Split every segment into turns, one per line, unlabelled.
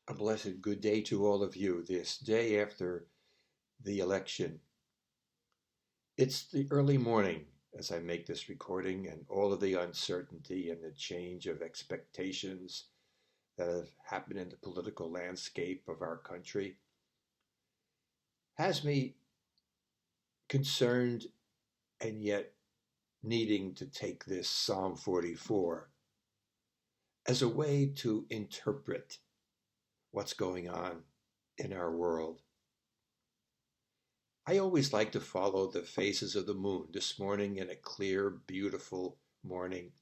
A blessed good day to all of you this day after the election. It's the early morning as I make this recording, and all of the uncertainty and the change of expectations that have happened in the political landscape of our country has me concerned and yet needing to take this Psalm 44 as a way to interpret what's going on in our world. I always like to follow the phases of the moon. This morning, in a clear, beautiful morning,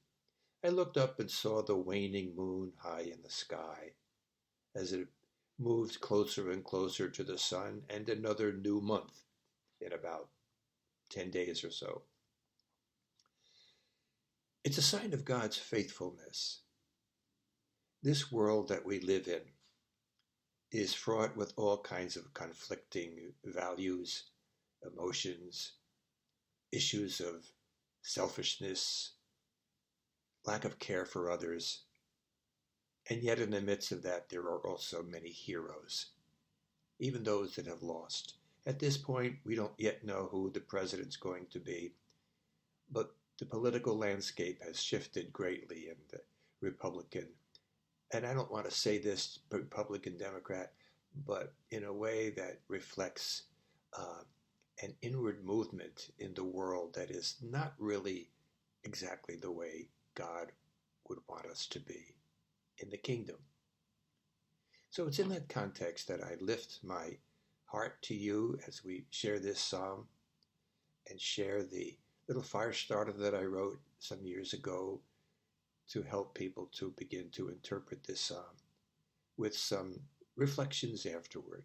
I looked up and saw the waning moon high in the sky as it moved closer and closer to the sun, and another new month in about 10 days or so. It's a sign of God's faithfulness. This world that we live in is fraught with all kinds of conflicting values, emotions, issues of selfishness, lack of care for others. And yet, in the midst of that, there are also many heroes, even those that have lost. At this point, we don't yet know who the president's going to be, but the political landscape has shifted greatly in the Republican, and I don't want to say this Republican Democrat, but in a way that reflects an inward movement in the world that is not really exactly the way God would want us to be in the kingdom. So it's in that context that I lift my heart to you as we share this psalm and share the little fire starter that I wrote some years ago to help people to begin to interpret this psalm with some reflections afterward.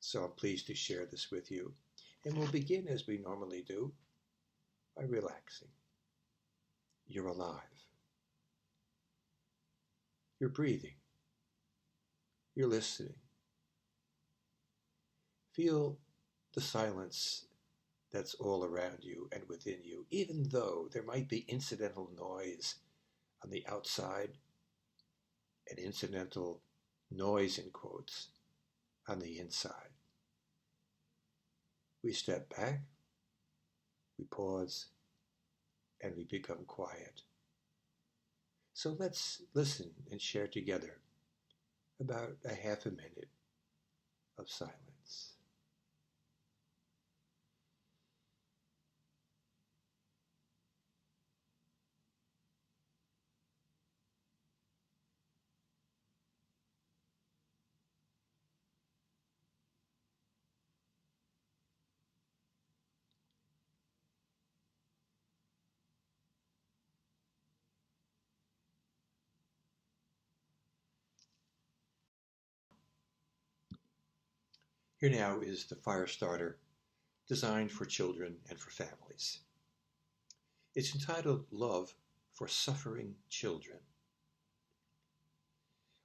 So I'm pleased to share this with you. And we'll begin as we normally do by relaxing. You're alive. You're breathing. You're listening. Feel the silence that's all around you and within you, even though there might be incidental noise on the outside and incidental noise in quotes on the inside. We step back, we pause, and we become quiet. So let's listen and share together about a half a minute of silence. Here now is the fire starter designed for children and for families. It's entitled Love for Suffering Children.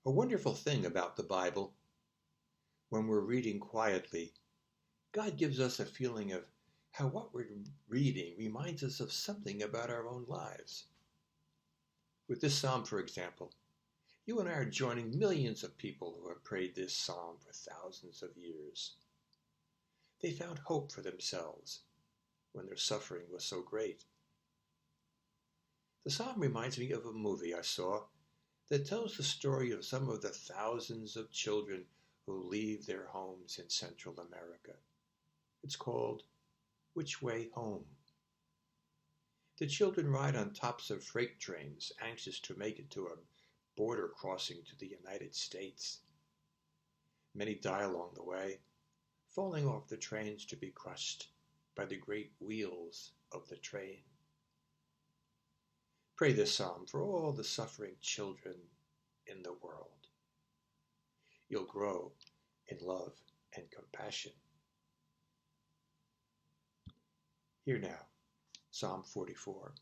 A wonderful thing about the Bible, when we're reading quietly, God gives us a feeling of how what we're reading reminds us of something about our own lives. With this psalm, for example, you and I are joining millions of people who have prayed this psalm for thousands of years. They found hope for themselves when their suffering was so great. The psalm reminds me of a movie I saw that tells the story of some of the thousands of children who leave their homes in Central America. It's called Which Way Home? The children ride on tops of freight trains, anxious to make it to a border crossing to the United States. Many die along the way, falling off the trains to be crushed by the great wheels of the train. Pray this psalm for all the suffering children in the world. You'll grow in love and compassion. Here now, Psalm 44.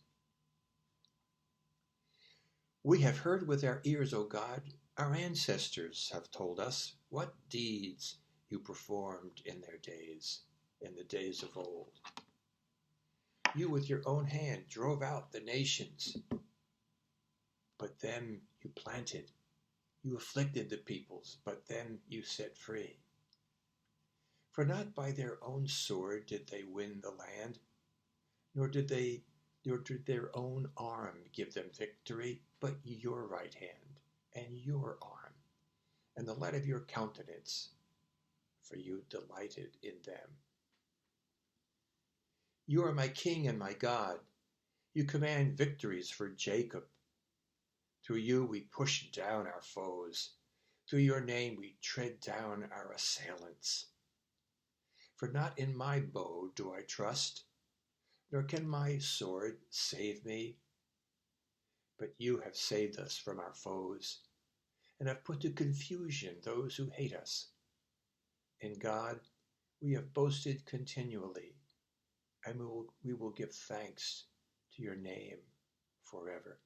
We have heard with our ears, O God, our ancestors have told us what deeds you performed in their days, in the days of old. You with your own hand drove out the nations, but them you planted, You afflicted the peoples, but them you set free. For not by their own sword did they win the land, nor did their own arm give them victory, but your right hand and your arm, and the light of your countenance, for you delighted in them. You are my King and my God. You command victories for Jacob. Through you we push down our foes. Through your name we tread down our assailants. For not in my bow do I trust, nor can my sword save me. But you have saved us from our foes, and have put to confusion those who hate us. In God we have boasted continually, and we will give thanks to your name forever.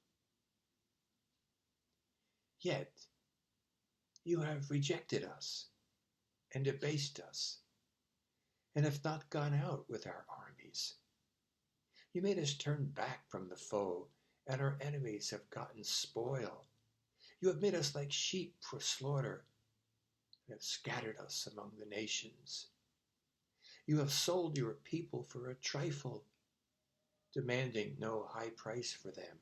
Yet you have rejected us and abased us, and have not gone out with our armies. You made us turn back from the foe, and our enemies have gotten spoil. You have made us like sheep for slaughter, and have scattered us among the nations. You have sold your people for a trifle, demanding no high price for them.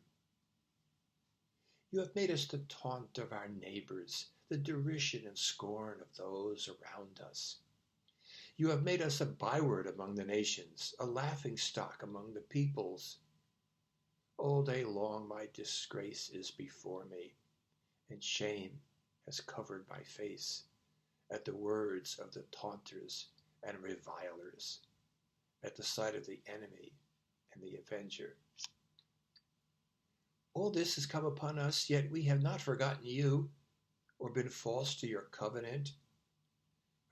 You have made us the taunt of our neighbors, the derision and scorn of those around us. You have made us a byword among the nations, a laughingstock among the peoples. All day long my disgrace is before me, and shame has covered my face at the words of the taunters and revilers, at the sight of the enemy and the avenger. All this has come upon us, yet we have not forgotten you, or been false to your covenant.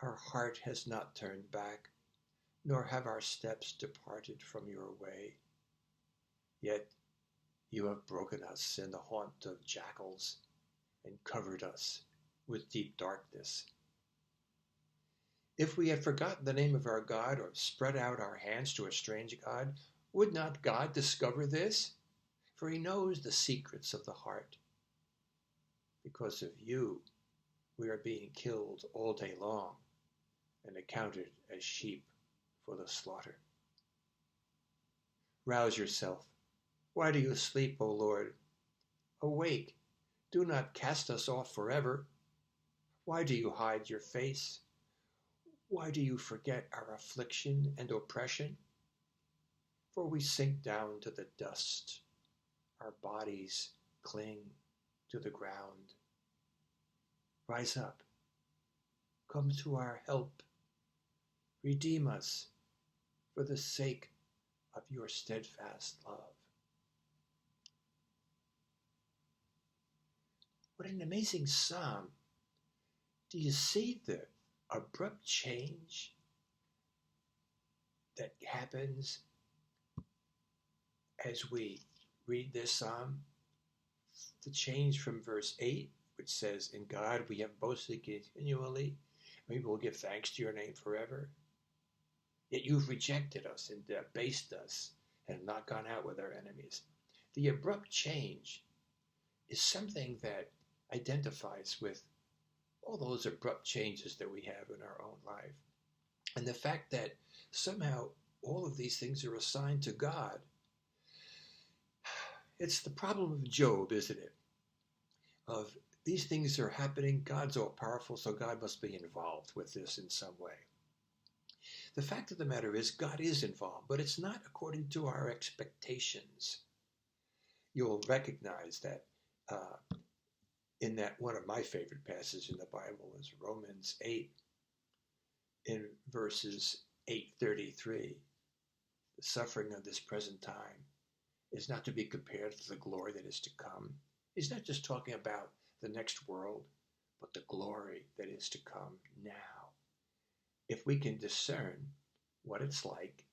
Our heart has not turned back, nor have our steps departed from your way. Yet you have broken us in the haunt of jackals, and covered us with deep darkness. If we had forgotten the name of our God, or spread out our hands to a strange God, would not God discover this? For he knows the secrets of the heart. Because of you, we are being killed all day long, and accounted as sheep for the slaughter. Rouse yourself. Why do you sleep, O Lord? Awake. Do not cast us off forever. Why do you hide your face? Why do you forget our affliction and oppression? For we sink down to the dust. Our bodies cling to the ground. Rise up. Come to our help. Redeem us for the sake of your steadfast love. What an amazing psalm. Do you see the abrupt change that happens as we read this psalm? The change from verse 8, which says, in God we have boasted continually, we will give thanks to your name forever. Yet you've rejected us and abased us, and have not gone out with our enemies. The abrupt change is something that identifies with all those abrupt changes that we have in our own life. And the fact that somehow all of these things are assigned to God. It's the problem of Job, isn't it? Of these things are happening, God's all powerful, so God must be involved with this in some way. The fact of the matter is, God is involved, but it's not according to our expectations. You'll recognize that in that one of my favorite passages in the Bible is Romans 8, in verses 8:33. The suffering of this present time is not to be compared to the glory that is to come. He's not just talking about the next world, but the glory that is to come now. If we can discern what it's like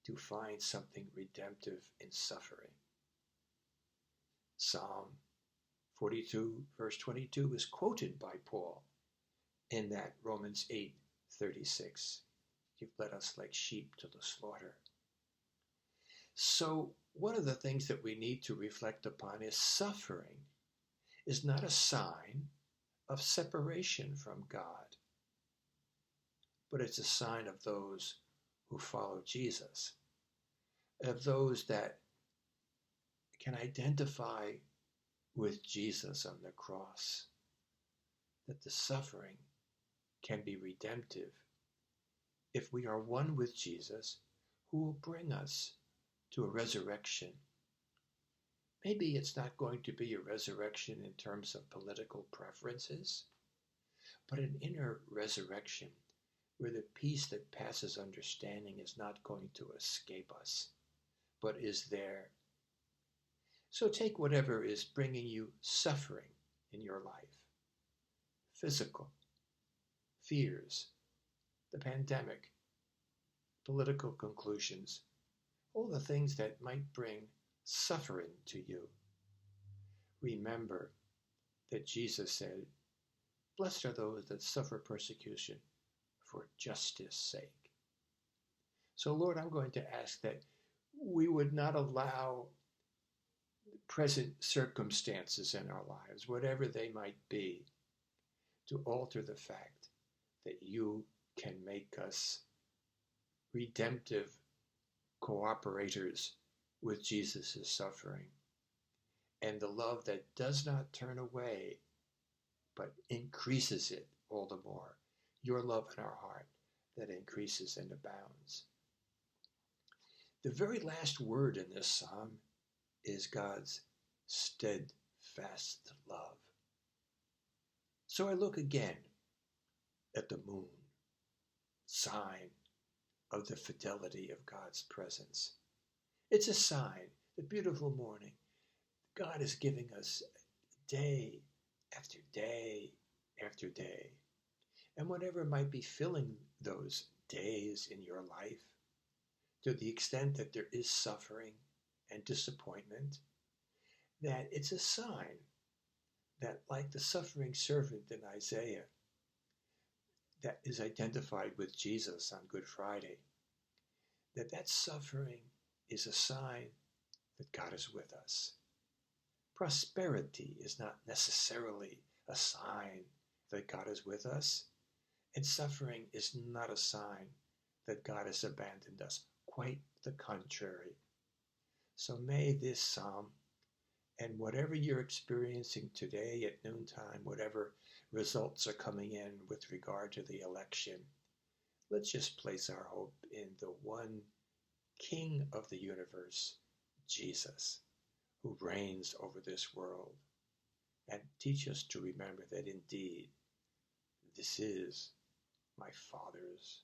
to find something redemptive in suffering. Psalm 42, verse 22 is quoted by Paul in that Romans 8:36. You've led us like sheep to the slaughter. So one of the things that we need to reflect upon is suffering is not a sign of separation from God, but it's a sign of those who follow Jesus, of those that can identify with Jesus on the cross, that the suffering can be redemptive if we are one with Jesus, who will bring us to a resurrection. Maybe it's not going to be a resurrection in terms of political preferences, but an inner resurrection where the peace that passes understanding is not going to escape us, but is there. So take whatever is bringing you suffering in your life, physical, fears, the pandemic, political conclusions, all the things that might bring suffering to you. Remember that Jesus said, "Blessed are those that suffer persecution for justice' sake." So, Lord, I'm going to ask that we would not allow present circumstances in our lives, whatever they might be, to alter the fact that you can make us redemptive cooperators with Jesus' suffering, and the love that does not turn away but increases it all the more. Your love in our heart that increases and abounds. The very last word in this psalm is God's steadfast love. So I look again at the moon, sign of the fidelity of God's presence. It's a sign, the beautiful morning. God is giving us day after day after day. And whatever might be filling those days in your life, to the extent that there is suffering and disappointment, that it's a sign that, like the suffering servant in Isaiah that is identified with Jesus on Good Friday, that suffering is a sign that God is with us. Prosperity is not necessarily a sign that God is with us, and suffering is not a sign that God has abandoned us. Quite the contrary. So may this psalm, and whatever you're experiencing today at noontime, whatever results are coming in with regard to the election, let's just place our hope in the one King of the universe, Jesus, who reigns over this world, and teach us to remember that indeed this is my Father's